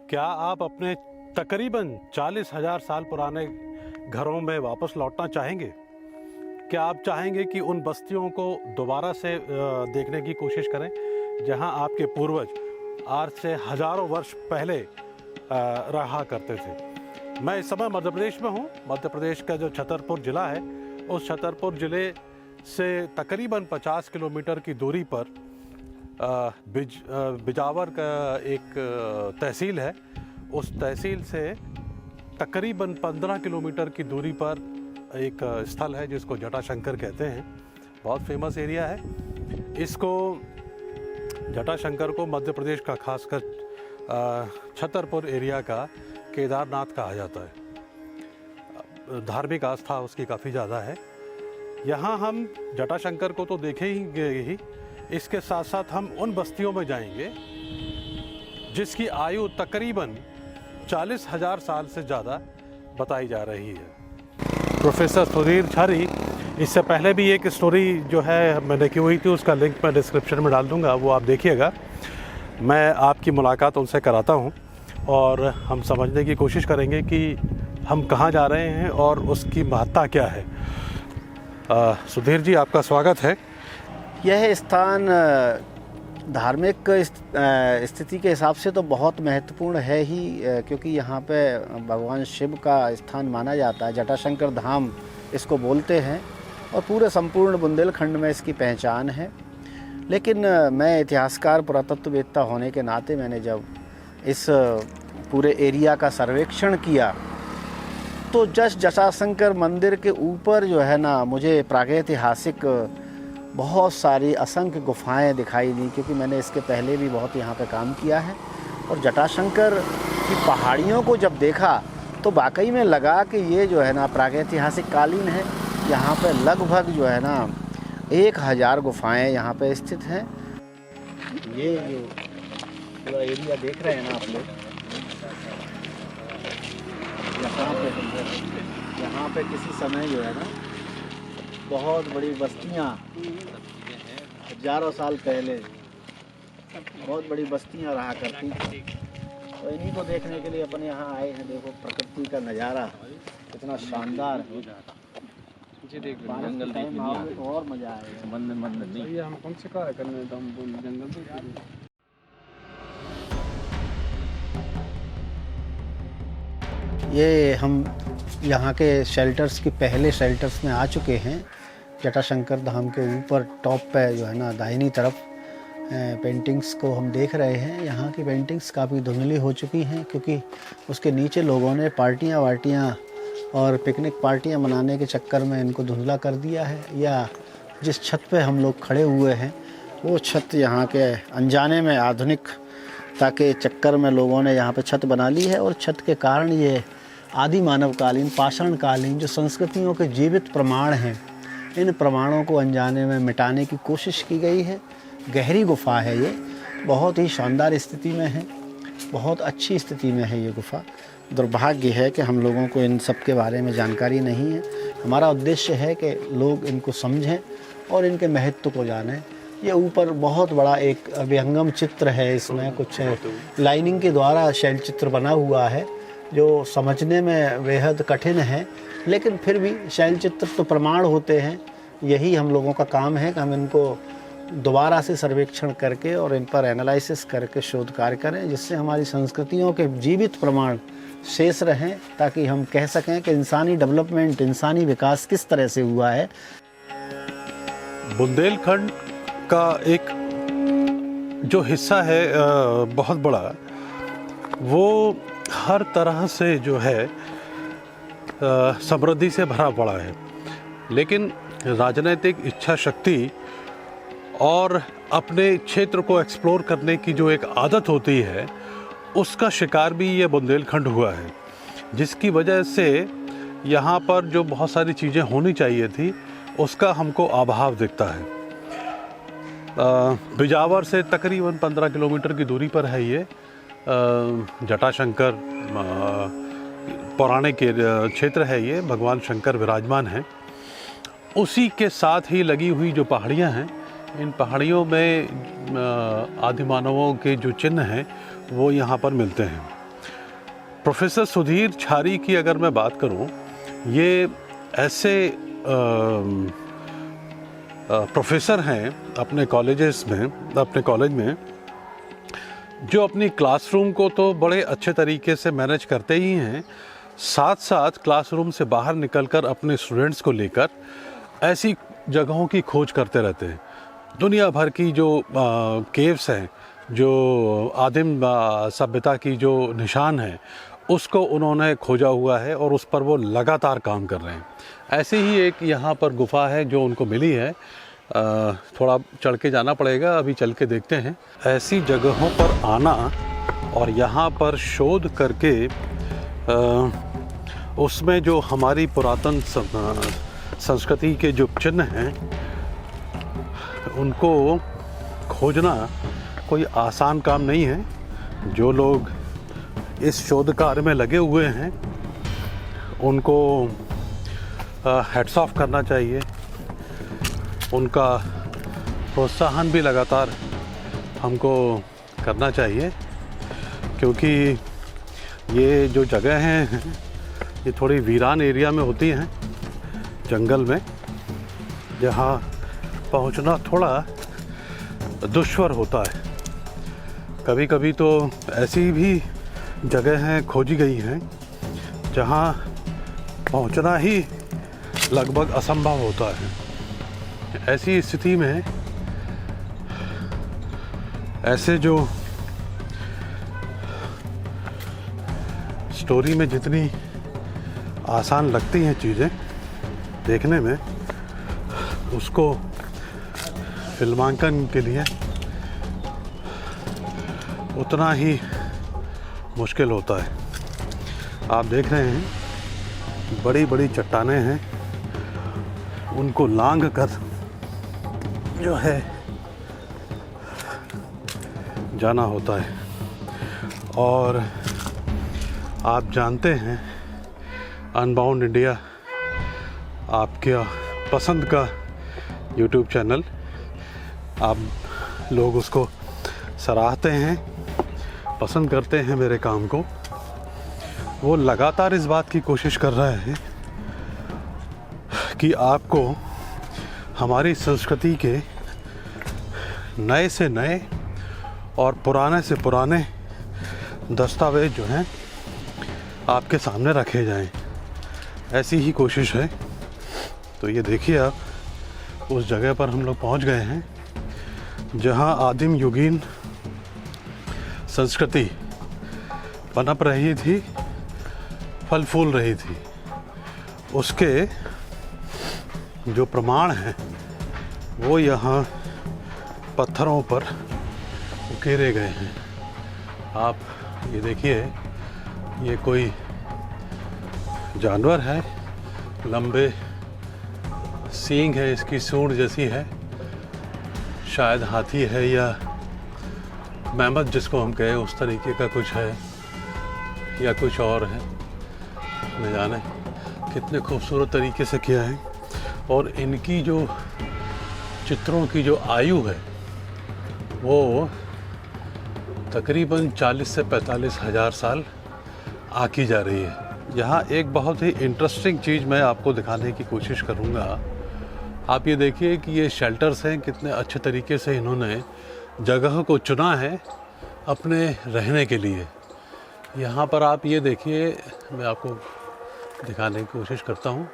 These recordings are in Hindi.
क्या आप अपने तकरीबन 40,000 साल पुराने घरों में वापस लौटना चाहेंगे? क्या आप चाहेंगे कि उन बस्तियों को दोबारा से देखने की कोशिश करें जहां आपके पूर्वज आज से हजारों वर्ष पहले रहा करते थे? मैं इस समय मध्य प्रदेश में हूं। मध्य प्रदेश का जो छतरपुर ज़िला है, उस छतरपुर ज़िले से तकरीबन 50 किलोमीटर की दूरी पर बिजावर का एक तहसील है। उस तहसील से तकरीबन 15 किलोमीटर की दूरी पर एक स्थल है जिसको जटाशंकर कहते हैं। बहुत फेमस एरिया है। इसको जटाशंकर को मध्य प्रदेश का खासकर छतरपुर एरिया का केदारनाथ कहा जाता है। धार्मिक आस्था उसकी काफ़ी ज़्यादा है। यहाँ हम जटाशंकर को तो देखेंगे ही, इसके साथ साथ हम उन बस्तियों में जाएंगे जिसकी आयु तकरीबन 40,000 साल से ज़्यादा बताई जा रही है। प्रोफेसर सुधीर छारी, इससे पहले भी एक स्टोरी जो है मैंने की हुई थी, उसका लिंक मैं डिस्क्रिप्शन में डाल दूंगा, वो आप देखिएगा। मैं आपकी मुलाकात उनसे कराता हूं और हम समझने की कोशिश करेंगे कि हम कहां जा रहे हैं और उसकी महत्ता क्या है। सुधीर जी, आपका स्वागत है। यह स्थान धार्मिक स्थिति के हिसाब से तो बहुत महत्वपूर्ण है ही, क्योंकि यहाँ पे भगवान शिव का स्थान माना जाता है। जटाशंकर धाम इसको बोलते हैं और पूरे संपूर्ण बुंदेलखंड में इसकी पहचान है। लेकिन मैं इतिहासकार पुरातत्ववेत्ता होने के नाते मैंने जब इस पूरे एरिया का सर्वेक्षण किया तो जटाशंकर मंदिर के ऊपर जो है ना, मुझे प्रागैतिहासिक बहुत सारी असंख्य गुफाएं दिखाई दी, क्योंकि मैंने इसके पहले भी बहुत यहाँ पे काम किया है। और जटाशंकर की पहाड़ियों को जब देखा तो वाकई में लगा कि ये जो है ना प्रागैतिहासिक कालीन है। यहाँ पे लगभग जो है ना 1000 गुफाएं यहाँ पे स्थित हैं। ये जो पूरा एरिया देख रहे हैं ना आप लोग, यहाँ पे किसी समय जो है ना बहुत बड़ी बस्तियाँ, हजारों साल पहले बहुत बड़ी बस्तियाँ रहा करती थी। तो इन्हीं को देखने के लिए अपन यहाँ आए हैं। देखो प्रकृति का नज़ारा कितना शानदार है। जंगल टाइम आओगे तो और मज़ा आएगा। मन नहीं हम कौन से कार्य करने तो हम जंगल। ये हम यहाँ के शेल्टर्स के पहले शेल्टर्स में आ चुके हैं। जटाशंकर धाम के ऊपर टॉप पे जो है ना दाहिनी तरफ पेंटिंग्स को हम देख रहे हैं। यहाँ की पेंटिंग्स काफ़ी धुंधली हो चुकी हैं, क्योंकि उसके नीचे लोगों ने पार्टियाँ और पिकनिक पार्टियाँ मनाने के चक्कर में इनको धुंधला कर दिया है। या जिस छत पे हम लोग खड़े हुए हैं वो छत यहाँ के अनजाने में आधुनिकता के चक्कर में लोगों ने यहाँ पे छत बना ली है। और छत के कारण ये आदि मानवकालीन पाषाणकालीन जो संस्कृतियों के जीवित प्रमाण हैं, इन प्रमाणों को अनजाने में मिटाने की कोशिश की गई है। गहरी गुफा है ये, बहुत ही शानदार स्थिति में है, बहुत अच्छी स्थिति में है ये गुफा। दुर्भाग्य है कि हम लोगों को इन सब के बारे में जानकारी नहीं है। हमारा उद्देश्य है कि लोग इनको समझें और इनके महत्व को जानें। ये ऊपर बहुत बड़ा एक विहंगम चित्र है, इसमें कुछ लाइनिंग के द्वारा शैल चित्र बना हुआ है जो समझने में बेहद कठिन है, लेकिन फिर भी शैल चित्र तो प्रमाण होते हैं। यही हम लोगों का काम है कि हम इनको दोबारा से सर्वेक्षण करके और इन पर एनालिसिस करके शोध कार्य करें, जिससे हमारी संस्कृतियों के जीवित प्रमाण शेष रहें, ताकि हम कह सकें कि इंसानी डेवलपमेंट, इंसानी विकास किस तरह से हुआ है। बुंदेलखंड का एक जो हिस्सा है बहुत बड़ा, वो हर तरह से जो है समृद्धि से भरा पड़ा है। लेकिन राजनीतिक इच्छा शक्ति और अपने क्षेत्र को एक्सप्लोर करने की जो एक आदत होती है, उसका शिकार भी ये बुंदेलखंड हुआ है, जिसकी वजह से यहाँ पर जो बहुत सारी चीज़ें होनी चाहिए थी उसका हमको अभाव दिखता है। बिजावर से तकरीबन 15 किलोमीटर की दूरी पर है ये जटाशंकर पौराणिक क्षेत्र है। ये भगवान शंकर विराजमान हैं। उसी के साथ ही लगी हुई जो पहाड़ियाँ हैं, इन पहाड़ियों में आदिमानवों के जो चिन्ह हैं वो यहाँ पर मिलते हैं। प्रोफेसर सुधीर छारी की अगर मैं बात करूं, ये ऐसे प्रोफेसर हैं अपने कॉलेज में जो अपनी क्लासरूम को तो बड़े अच्छे तरीके से मैनेज करते ही हैं, साथ साथ क्लासरूम से बाहर निकलकर अपने स्टूडेंट्स को लेकर ऐसी जगहों की खोज करते रहते हैं। दुनिया भर की जो केव्स हैं, जो आदिम सभ्यता की जो निशान है, उसको उन्होंने खोजा हुआ है और उस पर वो लगातार काम कर रहे हैं। ऐसे ही एक यहाँ पर गुफा है जो उनको मिली है, थोड़ा चढ़ के जाना पड़ेगा, अभी चल के देखते हैं। ऐसी जगहों पर आना और यहाँ पर शोध करके उसमें जो हमारी पुरातन संस्कृति के जो चिन्ह हैं उनको खोजना कोई आसान काम नहीं है। जो लोग इस शोध कार्य में लगे हुए हैं उनको हैट्स ऑफ करना चाहिए, उनका प्रोत्साहन भी लगातार हमको करना चाहिए, क्योंकि ये जो जगह हैं ये थोड़ी वीरान एरिया में होती हैं, जंगल में, जहाँ पहुँचना थोड़ा दुश्वार होता है। कभी कभी तो ऐसी भी जगहें खोजी गई हैं जहाँ पहुँचना ही लगभग असंभव होता है। ऐसी स्थिति में ऐसे जो स्टोरी में जितनी आसान लगती हैं चीज़ें देखने में, उसको फिल्मांकन के लिए उतना ही मुश्किल होता है। आप देख रहे हैं बड़ी बड़ी चट्टानें हैं, उनको लांघ कर जो है जाना होता है। और आप जानते हैं अनबाउंड इंडिया आपके पसंद का यूट्यूब चैनल, आप लोग उसको सराहते हैं, पसंद करते हैं मेरे काम को। वो लगातार इस बात की कोशिश कर रहा है कि आपको हमारी संस्कृति के नए से नए और पुराने से पुराने दस्तावेज जो हैं आपके सामने रखे जाएं। ऐसी ही कोशिश है। तो ये देखिए, आप उस जगह पर हम लोग पहुंच गए हैं जहां आदिम युगीन संस्कृति पनप रही थी, फल फूल रही थी। उसके जो प्रमाण हैं वो यहाँ पत्थरों पर उकेरे गए हैं। आप ये देखिए, ये कोई जानवर है, लंबे सींग है, इसकी सूंड जैसी है, शायद हाथी है या मैमथ जिसको हम कहें, उस तरीके का कुछ है या कुछ और है, न जाने। कितने खूबसूरत तरीके से किया है। और इनकी जो चित्रों की जो आयु है वो तकरीबन 40 से 45 हज़ार साल आकी जा रही है। यहाँ एक बहुत ही इंटरेस्टिंग चीज़ मैं आपको दिखाने की कोशिश करूँगा। आप ये देखिए कि ये शेल्टर्स हैं, कितने अच्छे तरीके से इन्होंने जगह को चुना है अपने रहने के लिए। यहाँ पर आप ये देखिए, मैं आपको दिखाने की कोशिश करता हूँ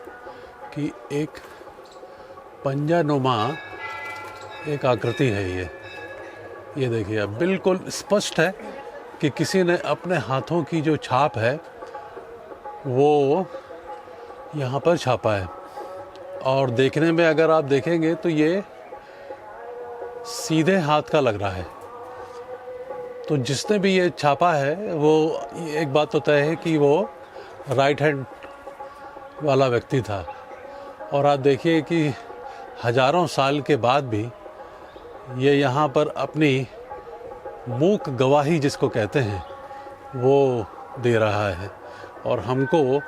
कि एक पंजानुमा एक आकृति है। ये देखिए, अब बिल्कुल स्पष्ट है कि किसी ने अपने हाथों की जो छाप है वो यहाँ पर छापा है। और देखने में अगर आप देखेंगे तो ये सीधे हाथ का लग रहा है। तो जिसने भी ये छापा है वो, एक बात तो तय है कि वो राइट हैंड वाला व्यक्ति था। और आप देखिए कि हजारों साल के बाद भी ये यहाँ पर अपनी मूक गवाही जिसको कहते हैं वो दे रहा है, और हमको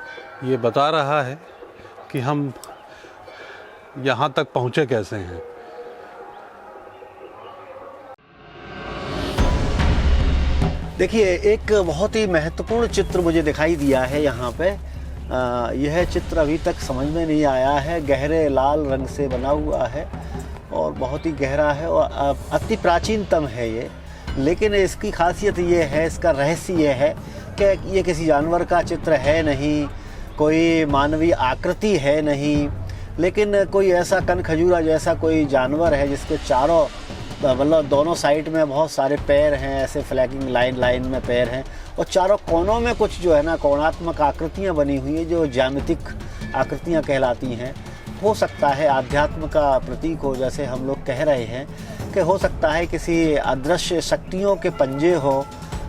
ये बता रहा है कि हम यहाँ तक पहुँचे कैसे हैं। देखिए, एक बहुत ही महत्वपूर्ण चित्र मुझे दिखाई दिया है यहाँ पे। यह चित्र अभी तक समझ में नहीं आया है। गहरे लाल रंग से बना हुआ है और बहुत ही गहरा है और अति प्राचीनतम है ये। लेकिन इसकी खासियत ये है, इसका रहस्य ये है कि ये किसी जानवर का चित्र है नहीं, कोई मानवीय आकृति है नहीं, लेकिन कोई ऐसा कन खजूरा जैसा कोई जानवर है जिसके चारों मतलब दोनों साइड में बहुत सारे पैर हैं, ऐसे फ्लैगिंग लाइन में पैर हैं और चारों कोनों में कुछ जो है ना कोणात्मक आकृतियाँ बनी हुई हैं जो ज्यामितिक आकृतियाँ कहलाती हैं। हो सकता है आध्यात्म का प्रतीक हो, जैसे हम लोग कह रहे हैं कि हो सकता है किसी अदृश्य शक्तियों के पंजे हो,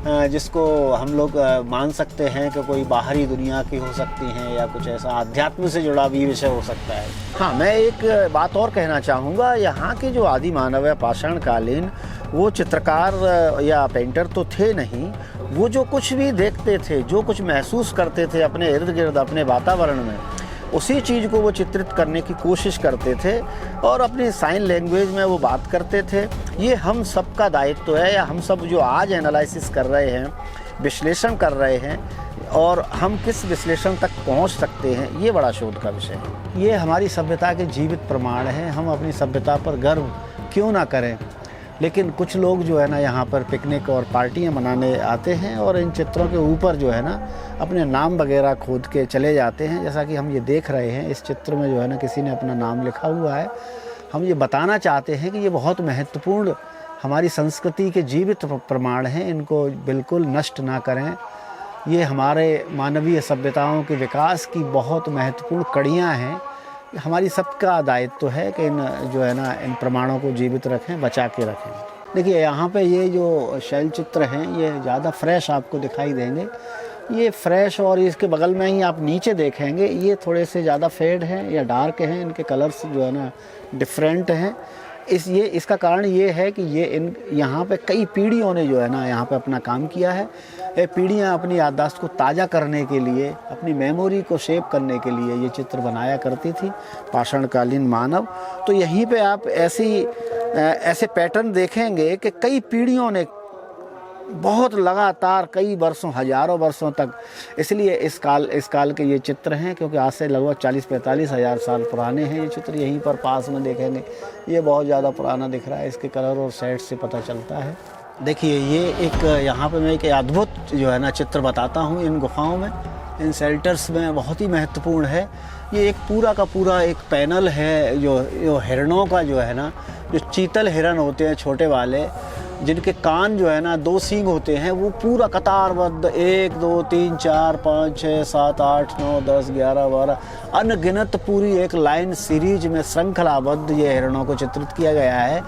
जिसको हम लोग मान सकते हैं कि कोई बाहरी दुनिया की हो सकती हैं या कुछ ऐसा आध्यात्म से जुड़ा भी विषय हो सकता है। हाँ, मैं एक बात और कहना चाहूँगा। यहाँ के जो आदि मानव है पाषाणकालीन, वो चित्रकार या पेंटर तो थे नहीं। वो जो कुछ भी देखते थे, जो कुछ महसूस करते थे अपने इर्द गिर्द अपने वातावरण में, उसी चीज़ को वो चित्रित करने की कोशिश करते थे और अपनी साइन लैंग्वेज में वो बात करते थे। ये हम सब का दायित्व है, या हम सब जो आज एनालिसिस कर रहे हैं, विश्लेषण कर रहे हैं, और हम किस विश्लेषण तक पहुंच सकते हैं, ये बड़ा शोध का विषय है। ये हमारी सभ्यता के जीवित प्रमाण हैं। हम अपनी सभ्यता पर गर्व क्यों ना करें। लेकिन कुछ लोग जो है ना यहाँ पर पिकनिक और पार्टियाँ मनाने आते हैं और इन चित्रों के ऊपर जो है ना अपने नाम वगैरह खोद के चले जाते हैं। जैसा कि हम ये देख रहे हैं, इस चित्र में जो है ना किसी ने अपना नाम लिखा हुआ है। हम ये बताना चाहते हैं कि ये बहुत महत्वपूर्ण हमारी संस्कृति के जीवित प्रमाण हैं, इनको बिल्कुल नष्ट ना करें। ये हमारे मानवीय सभ्यताओं के विकास की बहुत महत्वपूर्ण कड़ियाँ हैं। हमारी सबका दायित्व है कि इन जो है ना इन प्रमाणों को जीवित रखें, बचा के रखें। देखिए, यहाँ पे ये जो शैल चित्र हैं ये ज़्यादा फ्रेश आपको दिखाई देंगे। ये फ्रेश, और इसके बगल में ही आप नीचे देखेंगे ये थोड़े से ज़्यादा फेड हैं या डार्क हैं। इनके कलर्स जो है ना डिफरेंट हैं। इसका कारण ये है कि ये यहाँ पे कई पीढ़ियों ने जो है ना यहाँ पे अपना काम किया है। ये पीढ़ियाँ अपनी याददाश्त को ताज़ा करने के लिए, अपनी मेमोरी को शेप करने के लिए ये चित्र बनाया करती थी पाषाणकालीन मानव। तो यहीं पे आप ऐसे पैटर्न देखेंगे कि कई पीढ़ियों ने बहुत लगातार कई वर्षों, हजारों वर्षों तक, इसलिए इस काल के ये चित्र हैं क्योंकि आज से लगभग 40-45 हज़ार साल पुराने हैं ये चित्र। यहीं पर पास में देखेंगे ये बहुत ज़्यादा पुराना दिख रहा है, इसके कलर और सेट से पता चलता है। देखिए, ये एक यहाँ पे मैं एक अद्भुत जो है ना चित्र बताता हूँ। इन गुफाओं में, इन शेल्टर्स में बहुत ही महत्वपूर्ण है। ये एक पूरा का पूरा एक पैनल है जो हिरणों का जो है ना, जो चीतल हिरण होते हैं छोटे वाले, जिनके कान जो है ना 2 सींग होते हैं, वो पूरा कतारबद्ध 1 2 3 4 5 6 7 8 9 10 11 12 अनगिनत पूरी एक लाइन सीरीज में श्रृंखलाबद्ध ये हिरणों को चित्रित किया गया है।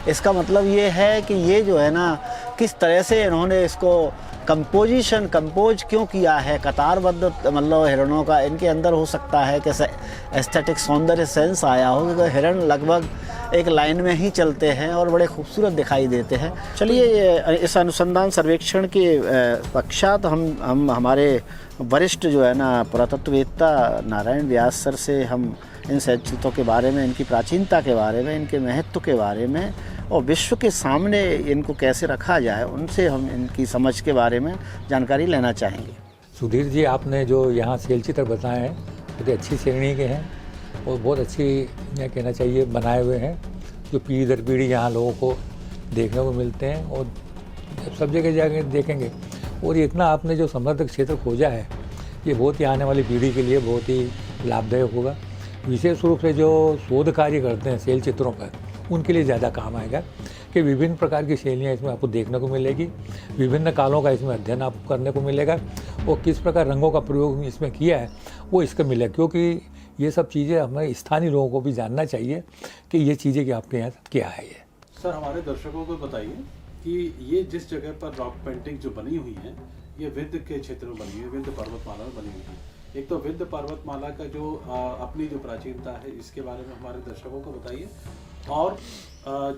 इसका मतलब ये है कि ये जो है ना किस तरह से इन्होंने इसको कंपोज क्यों किया है, कतारबद्ध मतलब हिरणों का। इनके अंदर हो सकता है कि एस्थेटिक सौंदर्य सेंस आया हो, क्योंकि हिरण लगभग एक लाइन में ही चलते हैं और बड़े खूबसूरत दिखाई देते हैं। चलिए, इस अनुसंधान सर्वेक्षण के पश्चात हम हमारे वरिष्ठ जो है ना पुरातत्ववेत्ता नारायण व्यास सर से हम इन शैलचित्रों के बारे में, इनकी प्राचीनता के बारे में, इनके महत्व के बारे में और विश्व के सामने इनको कैसे रखा जाए, उनसे हम इनकी समझ के बारे में जानकारी लेना चाहेंगे। सुधीर जी, आपने जो यहाँ शैलचित्र बताए हैं बहुत अच्छी श्रेणी के हैं और बहुत अच्छी, मैं कहना चाहिए, बनाए हुए हैं, जो पीढ़ी दर पीढ़ी यहाँ लोगों को देखने को मिलते हैं और सब जगह जाके देखेंगे। और इतना आपने जो समृद्ध क्षेत्र खोजा है, ये बहुत ही आने वाली पीढ़ी के लिए बहुत ही लाभदायक होगा। विशेष रूप से जो शोध कार्य करते हैं शैल चित्रों पर, उनके लिए ज़्यादा काम आएगा कि विभिन्न प्रकार की शैलियाँ इसमें आपको देखने को मिलेगी, विभिन्न कालों का इसमें अध्ययन आपको करने को मिलेगा और किस प्रकार रंगों का प्रयोग इसमें किया है वो इसका मिलेगा। क्योंकि ये सब चीज़ें हमें स्थानीय लोगों को भी जानना चाहिए कि ये चीज़ें कि आपके यहाँ क्या है। ये सर, हमारे दर्शकों को बताइए कि ये जिस जगह पर रॉक पेंटिंग जो बनी हुई है, ये विंध्य के क्षेत्र में बनी हुई है, विंध्य पर्वतमाला में बनी हुई है। एक तो विंध्य पर्वतमाला का जो अपनी जो प्राचीनता है, इसके बारे में हमारे दर्शकों को बताइए। और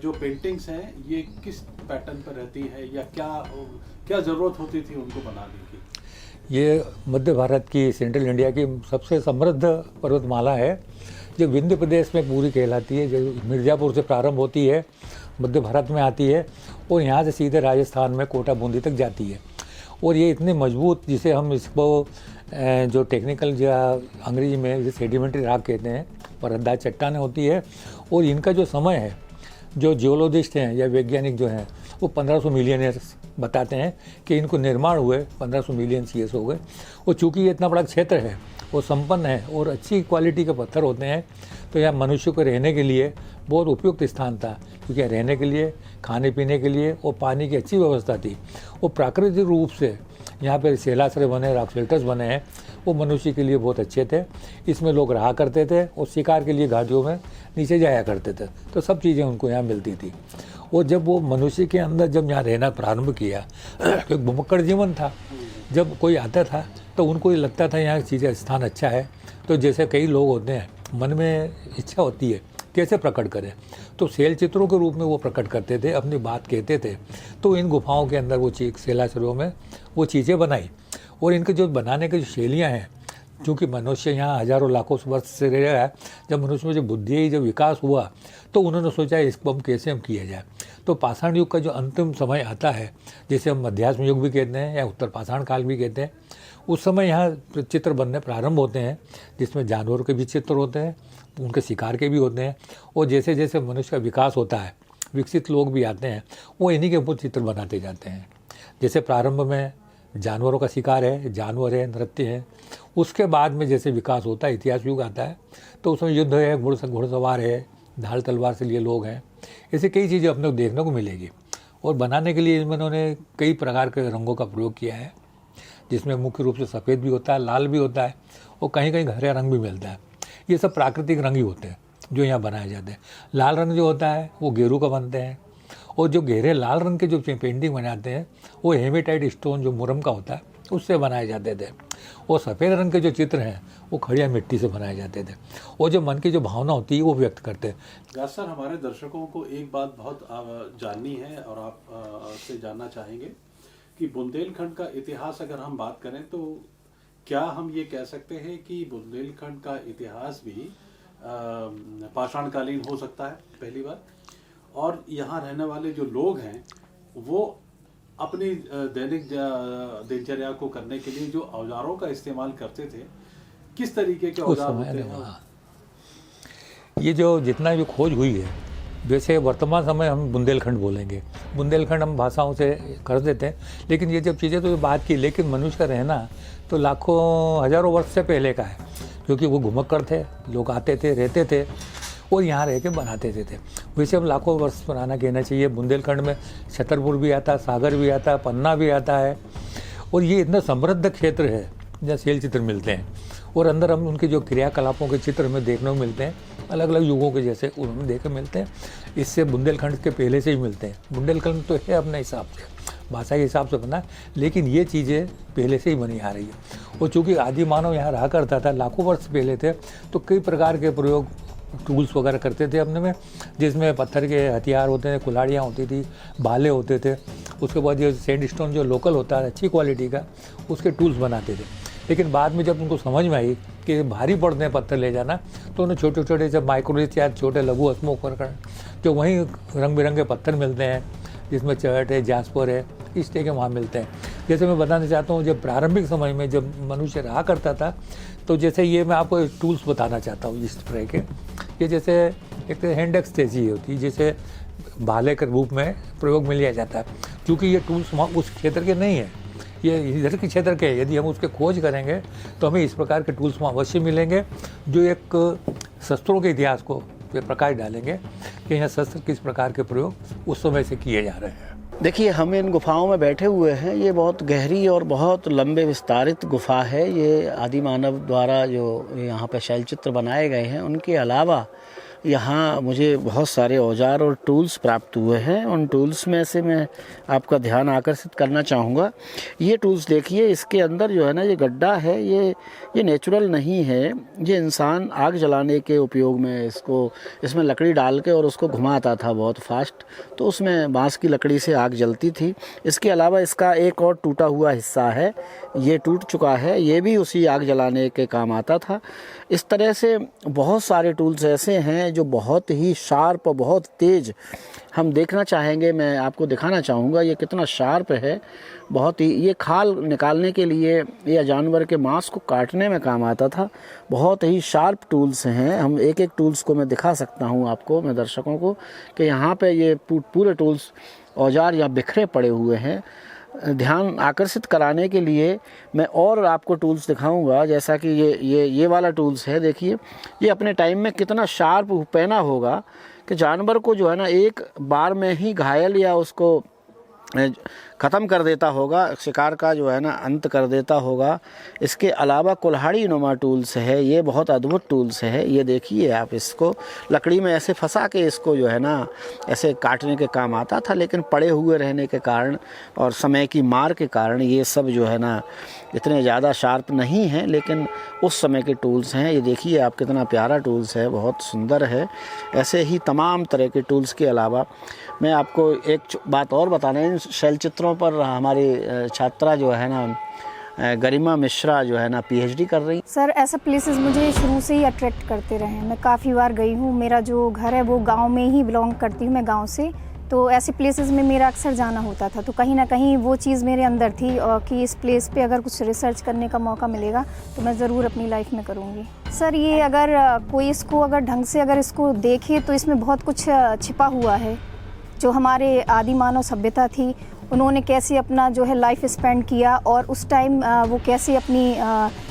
जो पेंटिंग्स हैं ये किस पैटर्न पर रहती है या क्या ज़रूरत होती थी उनको बनाने की? ये मध्य भारत की, सेंट्रल इंडिया की सबसे समृद्ध पर्वतमाला है, जो विंध्य प्रदेश में पूरी कहलाती है, जो मिर्ज़ापुर से प्रारंभ होती है, मध्य भारत में आती है और यहाँ से सीधे राजस्थान में कोटा बूंदी तक जाती है। और ये इतने मजबूत, जिसे हम इसको जो टेक्निकल जो अंग्रेजी में जिसे सेडिमेंट्री रॉक कहते हैं, परतदार चट्टानें होती है। और इनका जो समय है, जो जियोलॉजिस्ट हैं या वैज्ञानिक जो हैं, वो 1500 मिलियन ईयर्स बताते हैं कि इनको निर्माण हुए 1500 मिलियन ईयर्स हो गए। और चूँकि ये इतना बड़ा क्षेत्र है, वो संपन्न है और अच्छी क्वालिटी के पत्थर होते हैं, तो यहाँ मनुष्य को रहने के लिए बहुत उपयुक्त स्थान था, क्योंकि रहने के लिए, खाने पीने के लिए और पानी की अच्छी व्यवस्था थी। वो प्राकृतिक रूप से यहाँ पर शैलाश्रय बने, रॉक शेल्टर्स बने हैं, वो मनुष्य के लिए बहुत अच्छे थे। इसमें लोग रहा करते थे और शिकार के लिए घाटियों में नीचे जाया करते थे, तो सब चीज़ें उनको यहाँ मिलती थी। और जब वो मनुष्य के अंदर जब यहाँ रहना प्रारंभ किया, एक भुमक्कड़ जीवन था, जब कोई आता था तो उनको ये लगता था यहाँ चीज़ें स्थान अच्छा है। तो जैसे कई लोग होते हैं, मन में इच्छा होती है कैसे प्रकट करें, तो शैल चित्रों के रूप में वो प्रकट करते थे, अपनी बात कहते थे। तो इन गुफाओं के अंदर वो चीज शैलाश्रयों में वो चीज़ें बनाई। और इनके जो बनाने की जो शैलियाँ हैं, क्योंकि मनुष्य यहाँ हजारों लाखों वर्ष से रह रहा है, जब मनुष्य में जो बुद्धि जब विकास हुआ तो उन्होंने सोचा इसको हम कैसे हम किया जाए। तो पाषाण युग का जो अंतिम समय आता है, जिसे हम मध्याश्म युग भी कहते हैं या उत्तर पाषाण काल भी कहते हैं, उस समय यहाँ चित्र बनने प्रारंभ होते हैं, जिसमें जानवरों के भी चित्र होते हैं, उनके शिकार के भी होते हैं। और जैसे जैसे मनुष्य का विकास होता है, विकसित लोग भी आते हैं, वो इन्हीं के ऊपर चित्र बनाते जाते हैं। जैसे प्रारंभ में जानवरों का शिकार है, जानवर है, नृत्य है। उसके बाद में जैसे विकास होता है, इतिहास युग आता है, तो उसमें युद्ध है, घुड़सवार है, ढाल तलवार से लिए लोग हैं, ऐसे कई चीज़ें अपने को देखने को मिलेगी। और बनाने के लिए इन्होंने कई प्रकार के रंगों का प्रयोग किया है, जिसमें मुख्य रूप से सफ़ेद भी होता है, लाल भी होता है और कहीं कहीं हरा रंग भी मिलता है। ये सब प्राकृतिक रंग ही होते हैं जो यहाँ बनाए जाते हैं। लाल रंग जो होता है वो गेरू का बनते हैं, और जो गहरे लाल रंग के जो पेंटिंग बनाते हैं वो हेमेटाइट स्टोन जो मुरम का होता है उससे बनाए जाते थे। और सफ़ेद रंग के जो चित्र हैं वो खड़िया मिट्टी से बनाए जाते थे, और जो मन की जो भावना होती है वो व्यक्त करते हैं। व्यास सर, हमारे दर्शकों को एक बात बहुत जाननी है और आप से जानना चाहेंगे कि बुंदेलखंड का इतिहास अगर हम बात करें तो क्या हम ये कह सकते हैं कि बुंदेलखंड का इतिहास भी पाषाणकालीन हो सकता है, पहली बात। और यहाँ रहने वाले जो लोग हैं वो अपनी दैनिक दिनचर्या को करने के लिए जो औजारों का इस्तेमाल करते थे, किस तरीके के औजार होते हैं? ये जो जितना भी खोज हुई है, वैसे वर्तमान समय हम बुंदेलखंड बोलेंगे, बुंदेलखंड हम भाषाओं से कर देते हैं, लेकिन ये जब चीज़ें तो बात की, लेकिन मनुष्य का रहना तो लाखों हजारों वर्ष से पहले का है, क्योंकि वो घुमक्कड़ थे, लोग आते थे, रहते थे और यहाँ रह के बनाते थे। वैसे हम लाखों वर्ष पुराना कहना चाहिए। बुंदेलखंड में छतरपुर भी आता, सागर भी आता, पन्ना भी आता है, और ये इतना समृद्ध क्षेत्र है जहाँ शैल चित्र मिलते हैं। और अंदर हम उनके जो क्रियाकलापों के चित्र हमें देखने को मिलते हैं, अलग अलग युगों के जैसे उनमें देखने मिलते हैं। इससे बुंदेलखंड के पहले से ही मिलते हैं। बुंदेलखंड तो है अपने हिसाब से, भाषा के हिसाब से बना, लेकिन ये चीज़ें पहले से ही बनी आ रही है। और चूँकि आदि मानव यहाँ रहा करता था, लाखों वर्ष पहले थे, तो कई प्रकार के प्रयोग टूल्स वगैरह करते थे अपने में, जिसमें पत्थर के हथियार होते थे, कुल्हाड़ियाँ होती थी, भाले होते थे। उसके बाद ये सैंडस्टोन जो लोकल होता है अच्छी क्वालिटी का, उसके टूल्स बनाते थे। लेकिन बाद में जब उनको समझ में आई कि भारी पड़ते हैं पत्थर ले जाना, तो उन्हें छोटे छोटे जब माइक्रोलिथ या छोटे लघु अश्मों उपकरण जो वहीं रंग बिरंगे पत्थर मिलते हैं, जिसमें चर्ट है, जास्पर है, इस तरह के वहाँ मिलते हैं। जैसे मैं बताना चाहता हूँ, जब प्रारंभिक समय में जब मनुष्य रहा करता था, तो जैसे ये मैं आपको टूल्स बताना चाहता हूँ इस तरह के। ये जैसे एक हैंड एक्स जैसी होती है, जिसे भाले के रूप में प्रयोग में लिया जाता है। क्योंकि ये टूल्स वहाँ उस क्षेत्र के नहीं है, ये इधर के क्षेत्र के हैं। यदि हम उसके खोज करेंगे तो हमें इस प्रकार के टूल्स वहाँ अवश्य मिलेंगे, जो एक शस्त्रों के इतिहास को पे प्रकाश डालेंगे कि यहाँ शस्त्र किस प्रकार के प्रयोग उस समय से किए जा रहे हैं। देखिए, हम इन गुफाओं में बैठे हुए हैं। ये बहुत गहरी और बहुत लंबे विस्तारित गुफा है। ये आदि मानव द्वारा जो यहाँ पे शैल चित्र बनाए गए हैं, उनके अलावा यहाँ मुझे बहुत सारे औजार और टूल्स प्राप्त हुए हैं। उन टूल्स में से मैं आपका ध्यान आकर्षित करना चाहूँगा। ये टूल्स देखिए, इसके अंदर जो है ना ये गड्ढा है, ये नेचुरल नहीं है। ये इंसान आग जलाने के उपयोग में इसमें लकड़ी डाल के और उसको घुमाता था बहुत फास्ट, तो उसमें बांस की लकड़ी से आग जलती थी। इसके अलावा इसका एक और टूटा हुआ हिस्सा है, ये टूट चुका है, ये भी उसी आग जलाने के काम आता था। इस तरह से बहुत सारे टूल्स ऐसे हैं हैं जो बहुत ही शार्प और बहुत तेज़ हम देखना चाहेंगे। मैं आपको दिखाना चाहूँगा ये कितना शार्प है, बहुत ही। ये खाल निकालने के लिए या जानवर के मांस को काटने में काम आता था। बहुत ही शार्प टूल्स हैं। हम एक एक टूल्स को मैं दिखा सकता हूँ आपको, मैं दर्शकों को, कि यहाँ पे ये पूरे टूल्स औजार या बिखरे पड़े हुए हैं। ध्यान आकर्षित कराने के लिए मैं और आपको टूल्स दिखाऊंगा, जैसा कि ये वाला टूल्स है। देखिए ये अपने टाइम में कितना शार्प पैना होगा कि जानवर को जो है ना एक बार में ही घायल या उसको ख़त्म कर देता होगा, शिकार का जो है ना अंत कर देता होगा। इसके अलावा कुल्हाड़ी नुमा टूल्स है, ये बहुत अद्भुत टूल्स है। ये देखिए आप, इसको लकड़ी में ऐसे फंसा के इसको जो है ना ऐसे काटने के काम आता था, लेकिन पड़े हुए रहने के कारण और समय की मार के कारण ये सब जो है ना इतने ज़्यादा शार्प नहीं हैं, लेकिन उस समय के टूल्स हैं। ये देखिए आप कितना प्यारा टूल्स है, बहुत सुंदर है। ऐसे ही तमाम तरह के टूल्स के अलावा मैं आपको एक बात और बताना है। शैल चित्रों पर हमारी छात्रा जो है ना गरिमा मिश्रा जो है ना पीएचडी कर रही। सर ऐसा प्लेसेस मुझे शुरू से ही अट्रैक्ट करते रहे हैं। मैं काफ़ी बार गई हूँ। मेरा जो घर है वो गांव में ही बिलोंग करती हूँ मैं, गांव से। तो ऐसे प्लेसेस में मेरा अक्सर जाना होता था। तो कहीं ना कहीं वो चीज़ मेरे अंदर थी और कि इस प्लेस पे अगर कुछ रिसर्च करने का मौका मिलेगा तो मैं ज़रूर अपनी लाइफ में करूँगी। सर ये अगर कोई इसको अगर ढंग से अगर इसको देखे तो इसमें बहुत कुछ छिपा हुआ है। जो हमारे आदि मानव सभ्यता थी, उन्होंने कैसे अपना जो है लाइफ स्पेंड किया और उस टाइम वो कैसे अपनी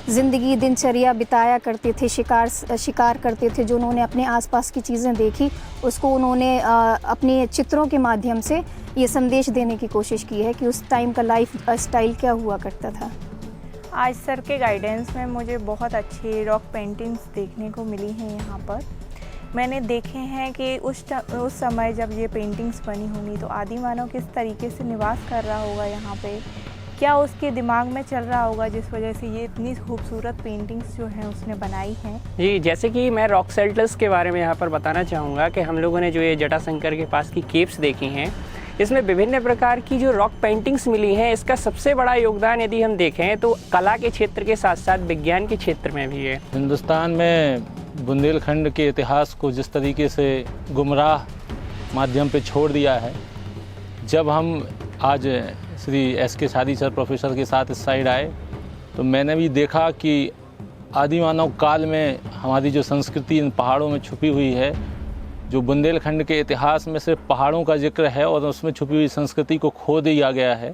ज़िंदगी दिनचर्या बिताया करते थे, शिकार करते थे। जो उन्होंने अपने आसपास की चीज़ें देखी उसको उन्होंने अपने चित्रों के माध्यम से ये संदेश देने की कोशिश की है कि उस टाइम का लाइफ स्टाइल क्या हुआ करता था। आज सर के गाइडेंस में मुझे बहुत अच्छी रॉक पेंटिंग्स देखने को मिली हैं। यहाँ पर मैंने देखे हैं कि उस समय जब ये पेंटिंग्स बनी होंगी तो आदि मानव किस तरीके से निवास कर रहा होगा यहाँ पे, क्या उसके दिमाग में चल रहा होगा जिस वजह से ये इतनी खूबसूरत पेंटिंग्स जो हैं उसने बनाई हैं। जी, जैसे कि मैं रॉक शेल्टर्स के बारे में यहाँ पर बताना चाहूँगा कि हम लोगों ने जो ये जटाशंकर के पास की केव्स देखी हैं, इसमें विभिन्न प्रकार की जो रॉक पेंटिंग्स मिली हैं। इसका सबसे बड़ा योगदान यदि हम देखें तो कला के क्षेत्र के साथ साथ विज्ञान के क्षेत्र में भी है। हिंदुस्तान में बुंदेलखंड के इतिहास को जिस तरीके से गुमराह माध्यम पे छोड़ दिया है, जब हम आज श्री एस.के. शादी सर प्रोफेसर के साथ इस साइड आए तो मैंने भी देखा कि आदि मानव काल में हमारी जो संस्कृति इन पहाड़ों में छुपी हुई है, जो बुंदेलखंड के इतिहास में सिर्फ पहाड़ों का जिक्र है और उसमें छुपी हुई संस्कृति को खो दिया गया है,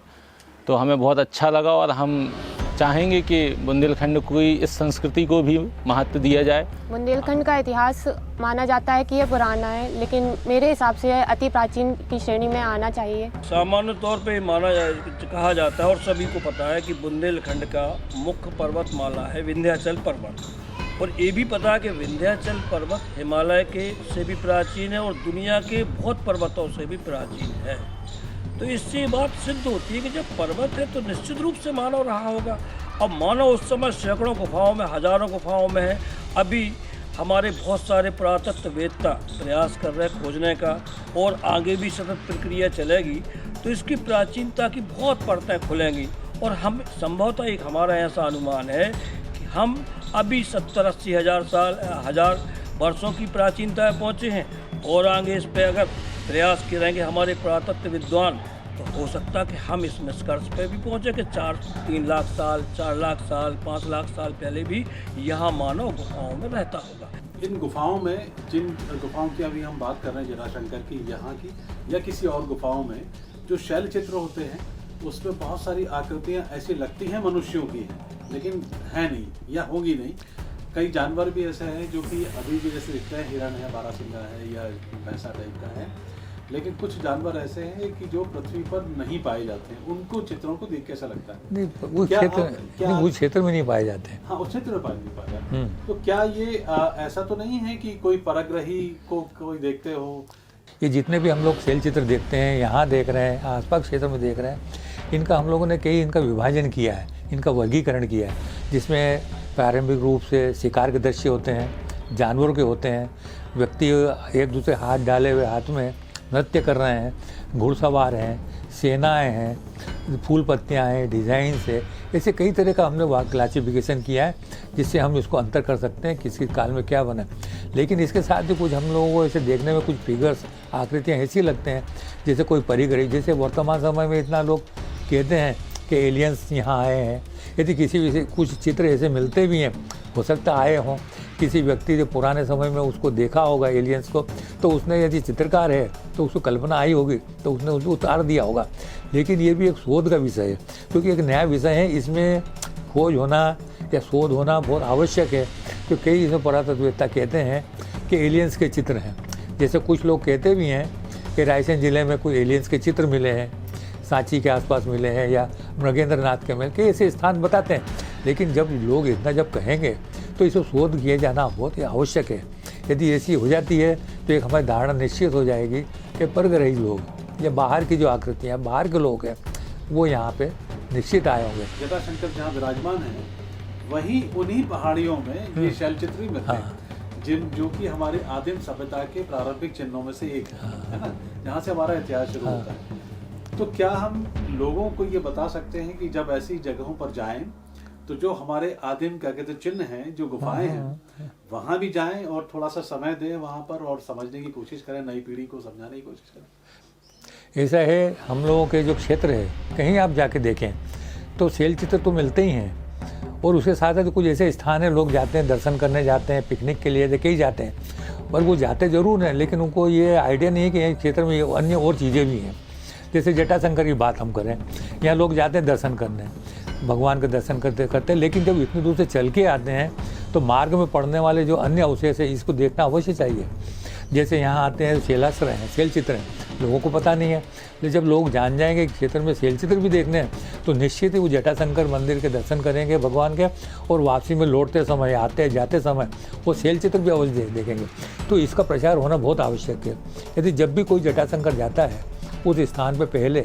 तो हमें बहुत अच्छा लगा और हम चाहेंगे कि बुंदेलखंड को इस संस्कृति को भी महत्व दिया जाए। बुंदेलखंड का इतिहास माना जाता है कि ये पुराना है, लेकिन मेरे हिसाब से अति प्राचीन की श्रेणी में आना चाहिए। सामान्य तौर पे कहा जाता है और सभी को पता है कि बुंदेलखंड का मुख्य पर्वतमाला है विंध्याचल पर्वत, और ये भी पता है कि विंध्याचल पर्वत हिमालय के से भी प्राचीन है और दुनिया के बहुत पर्वतों से भी प्राचीन है। तो इससे बात सिद्ध होती है कि जब पर्वत है तो निश्चित रूप से मानव रहा होगा। अब मानव उस समय सैकड़ों गुफाओं में, हजारों गुफाओं में है। अभी हमारे बहुत सारे पुरातत्ववेत्ता प्रयास कर रहे हैं खोजने का, और आगे भी सतत प्रक्रिया चलेगी तो इसकी प्राचीनता की बहुत परतें खुलेंगी। और हम संभवतः एक हमारा ऐसा अनुमान है कि हम अभी 70-80 हजार वर्षों की प्राचीनता पहुँचे हैं, और आगे इस पर अगर प्रयास किए रहेंगे हमारे पुरातत्व विद्वान तो हो सकता है कि हम इस निष्कर्ष पे भी पहुँचे कि 3 लाख साल, 4 लाख साल, 5 लाख साल पहले भी यहाँ मानव गुफाओं में रहता होगा। इन गुफाओं में, जिन गुफाओं की अभी हम बात कर रहे हैं जटाशंकर की, यहाँ की या किसी और गुफाओं में जो शैल चित्र होते हैं उसमें बहुत सारी आकृतियाँ ऐसी लगती हैं मनुष्यों की हैं, लेकिन है नहीं या होगी नहीं। कई जानवर भी ऐसे हैं जो कि अभी भी जैसे दिखते हैं, हिरण है, बारहसिंगा है या भैंसा टाइप का है, लेकिन कुछ जानवर ऐसे हैं कि जो पृथ्वी पर नहीं पाए जाते हैं। उनको चित्रों को देख कैसा लगता है? नहीं, वो क्षेत्र में नहीं पाए जाते हैं। हाँ, उस क्षेत्र में नहीं पाए जाते। तो क्या ये ऐसा तो नहीं है कि कोई परग्रही को कोई देखते हो? ये जितने भी हम लोग शैल चित्र देखते हैं, यहाँ देख रहे हैं, आसपास क्षेत्र में देख रहे हैं, इनका हम लोगों ने इनका विभाजन किया है, इनका वर्गीकरण किया है, जिसमें प्रारंभिक रूप से शिकार के दृश्य होते हैं, जानवरों के होते हैं, व्यक्ति एक दूसरे हाथ डाले हुए हाथ में नृत्य कर रहे हैं, घुड़सवार हैं, सेनाएं हैं, फूल पत्तियाँ हैं, डिज़ाइंस है, ऐसे कई तरह का हमने वहाँ क्लासिफिकेशन किया है जिससे हम इसको अंतर कर सकते हैं किसी काल में क्या बना। लेकिन इसके साथ ही कुछ हम लोगों को ऐसे देखने में कुछ फिगर्स, आकृतियाँ ऐसी लगते हैं जैसे कोई परिग्रही, जैसे वर्तमान समय में इतना लोग कहते हैं कि एलियंस यहाँ आए हैं। यदि किसी भी कुछ चित्र ऐसे मिलते भी हैं, हो सकता आए हों, किसी व्यक्ति ने पुराने समय में उसको देखा होगा एलियंस को, तो उसने यदि चित्रकार है तो उसको कल्पना आई होगी तो उसने उसको उतार दिया होगा। लेकिन ये भी एक शोध का विषय है, क्योंकि एक नया विषय है, इसमें खोज होना या शोध होना बहुत आवश्यक है। तो कई इसमें पुरातत्ववेत्ता कहते हैं कि एलियंस के चित्र हैं। जैसे कुछ लोग कहते भी हैं कि रायसेन ज़िले में कुछ एलियंस के चित्र मिले हैं, सांची के आसपास मिले हैं या मृगेंद्र नाथ के मिले, कई ऐसे स्थान बताते हैं। लेकिन जब लोग इतना जब कहेंगे तो इसे शोध किए जाना बहुत ही आवश्यक है। यदि ऐसी हो जाती है तो एक हमारी धारणा निश्चित हो जाएगी कि परग्रही लोग या बाहर की जो आकृतियाँ, बाहर के लोग हैं, वो यहाँ पे निश्चित आए होंगे। जटाशंकर जहाँ विराजमान है वहीं उन्हीं पहाड़ियों में ये शैलचित्र भी मिलते हैं, जो कि हमारी आदिम सभ्यता के प्रारंभिक चिन्हों में से एक है ना, जहाँ से हमारा इतिहास शुरू होता है। तो क्या हम लोगों को ये बता सकते हैं कि जब ऐसी जगहों पर जाएं तो जो हमारे आदिम क्या कहते चिन्ह हैं, जो गुफाएं हैं, वहां भी जाएं और थोड़ा सा समय दें वहां पर और समझने की कोशिश करें, नई पीढ़ी को समझाने की कोशिश करें? ऐसा है, हम लोगों के जो क्षेत्र है कहीं आप जाके देखें तो शैल चित्र तो मिलते ही हैं, और उसके साथ साथ कुछ ऐसे स्थान है लोग जाते हैं, दर्शन करने जाते हैं, पिकनिक के लिए कई जाते हैं, पर वो जाते ज़रूर हैं लेकिन उनको ये आइडिया नहीं है कि इस क्षेत्र में अन्य और चीज़ें भी हैं। जैसे जटाशंकर की बात हम करें, यहाँ लोग जाते हैं दर्शन करने, भगवान के दर्शन करते हैं, लेकिन जब इतनी दूर से चल के आते हैं तो मार्ग में पड़ने वाले जो अन्य अवशेष है इसको देखना अवश्य चाहिए। जैसे यहाँ आते हैं शैलाश्रय हैं, शैल चित्र हैं, लोगों को पता नहीं है, लेकिन जब लोग जान जाएंगे कि क्षेत्र में शैल चित्र भी देखने हैं तो निश्चित ही वो जटाशंकर मंदिर के दर्शन करेंगे भगवान के, और वापसी में लौटते समय, आते जाते समय वो शैल चित्र भी अवश्य देखेंगे। तो इसका प्रचार होना बहुत आवश्यक है। यदि जब भी कोई जटाशंकर जाता है उस स्थान पर पहले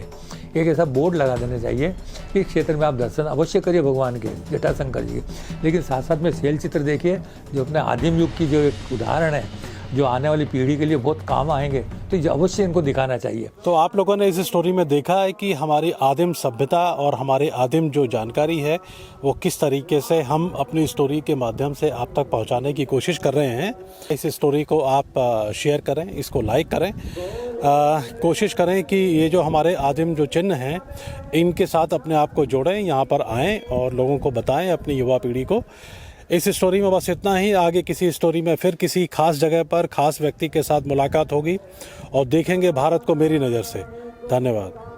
एक ऐसा बोर्ड लगा देना चाहिए कि क्षेत्र में आप दर्शन अवश्य करिए भगवान के, जटाशंकर जी के, लेकिन साथ साथ में शैल चित्र देखिए जो अपने आदिम युग की जो एक उदाहरण है, जो आने वाली पीढ़ी के लिए बहुत काम आएंगे, तो अवश्य इनको दिखाना चाहिए। तो आप लोगों ने इस स्टोरी में देखा है कि हमारी आदिम सभ्यता और हमारे आदिम जो जानकारी है वो किस तरीके से हम अपनी स्टोरी के माध्यम से आप तक पहुंचाने की कोशिश कर रहे हैं। इस स्टोरी को आप शेयर करें, इसको लाइक करें, कोशिश करें कि ये जो हमारे आदिम जो चिन्ह हैं इनके साथ अपने आप को जोड़ें, यहाँ पर आएँ और लोगों को बताएं, अपनी युवा पीढ़ी को। इस स्टोरी में बस इतना ही। आगे किसी स्टोरी में फिर किसी खास जगह पर खास व्यक्ति के साथ मुलाकात होगी और देखेंगे भारत को मेरी नज़र से। धन्यवाद।